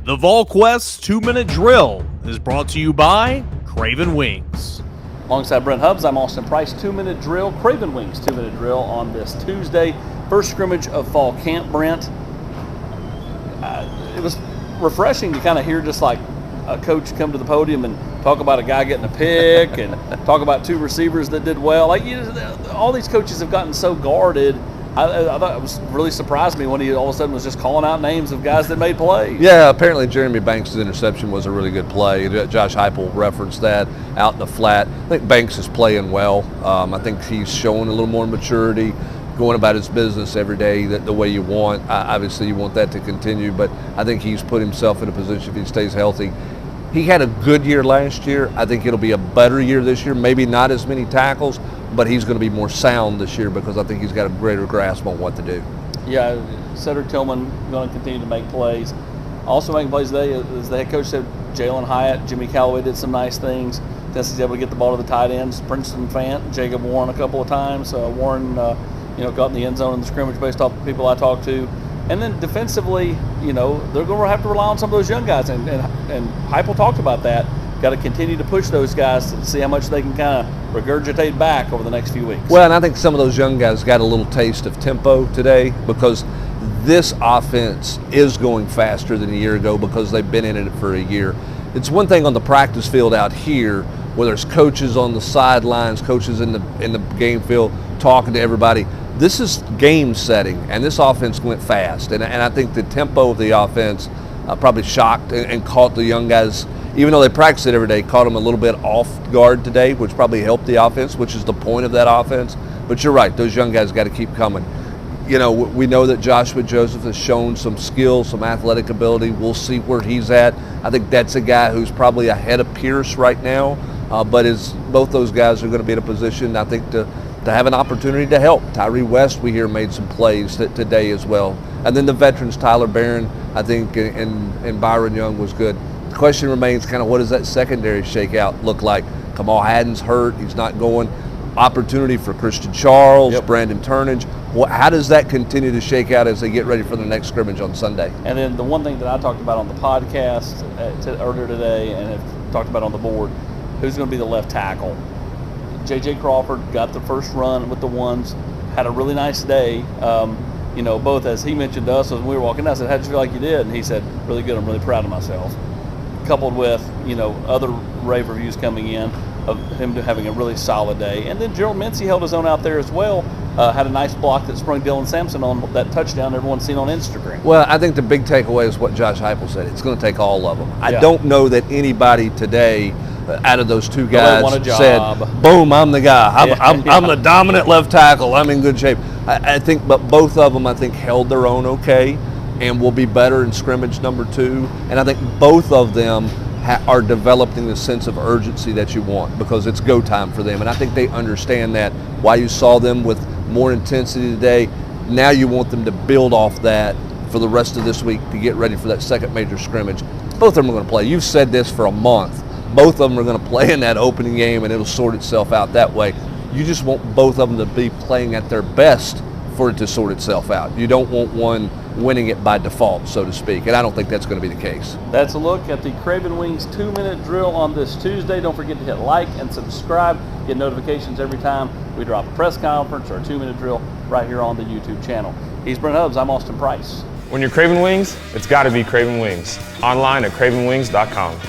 The Volquest 2-minute drill is brought to you by Craven Wings. Alongside Brent Hubbs, I'm Austin Price. 2-minute drill, Craven Wings 2-minute drill on this Tuesday. First scrimmage of fall camp, Brent. It was refreshing to kind of hear just like a coach come to the podium and talk about a guy getting a pick and talk about two receivers that did well. Like, you know, all these coaches have gotten so guarded. I thought it was really surprised me when he all of a sudden was just calling out names of guys that made plays. Yeah, apparently Jeremy Banks' interception was a really good play. Josh Heupel referenced that out in the flat. I think Banks is playing well. I think he's showing a little more maturity, going about his business every day the way you want. Obviously, you want that to continue, but I think he's put himself in a position if he stays healthy. He had a good year last year. I think it'll be a better year this year. Maybe not as many tackles, but he's going to be more sound this year because I think he's got a greater grasp on what to do. Yeah, Cedric Tillman going to continue to make plays. Also making plays today, as the head coach said, Jalen Hyatt, Jimmy Callaway did some nice things. Tennessee's able to get the ball to the tight ends. Princeton Fant, Jacob Warren a couple of times. Warren, got in the end zone in the scrimmage based off the people I talked to. And then defensively, they're going to have to rely on some of those young guys. And Heupel talked about that. Got to continue to push those guys to see how much they can kind of regurgitate back over the next few weeks. Well, and I think some of those young guys got a little taste of tempo today because this offense is going faster than a year ago because they've been in it for a year. It's one thing on the practice field out here where there's coaches on the sidelines, coaches in the game field talking to everybody. This is game setting, and this offense went fast. And I think the tempo of the offense probably shocked and caught the young guys, even though they practice it every day, caught them a little bit off guard today, which probably helped the offense, which is the point of that offense. But you're right, those young guys got to keep coming. We know that Joshua Joseph has shown some skill, some athletic ability. We'll see where he's at. I think that's a guy who's probably ahead of Pierce right now, but both those guys are going to be in a position, I think, to have an opportunity to help. Tyree West, we hear, made some plays today as well. And then the veterans, Tyler Barron, I think, and Byron Young was good. The question remains kind of what does that secondary shakeout look like? Kamal Haddon's hurt. He's not going. Opportunity for Christian Charles, Yep. Brandon Turnage. How does that continue to shake out as they get ready for the next scrimmage on Sunday? And then the one thing that I talked about on the podcast earlier today and have talked about on the board, who's going to be the left tackle? J.J. Crawford got the first run with the ones, had a really nice day. Both as he mentioned to us when we were walking out, I said, how'd you feel like you did? And he said, really good, I'm really proud of myself. Coupled with, other rave reviews coming in of him having a really solid day. And then Gerald Mincy held his own out there as well. Had a nice block that sprung Dylan Sampson on that touchdown everyone's seen on Instagram. Well, I think the big takeaway is what Josh Heupel said. It's going to take all of them. Yeah. I don't know that anybody today out of those two guys said, boom, I'm the guy. I'm the dominant left tackle. I'm in good shape. I think, but both of them, I think, held their own okay and will be better in scrimmage number 2. And I think both of them are developing the sense of urgency that you want because it's go time for them. And I think they understand that. Why you saw them with more intensity today, now you want them to build off that for the rest of this week to get ready for that second major scrimmage. Both of them are going to play. You've said this for a month. Both of them are going to play in that opening game, and it'll sort itself out that way. You just want both of them to be playing at their best for it to sort itself out. You don't want one winning it by default, so to speak, and I don't think that's going to be the case. That's a look at the Craven Wings 2-minute drill on this Tuesday. Don't forget to hit like and subscribe. Get notifications every time we drop a press conference or a 2-minute drill right here on the YouTube channel. He's Brent Hubbs. I'm Austin Price. When you're craving wings, it's got to be Craven Wings. Online at cravenwings.com.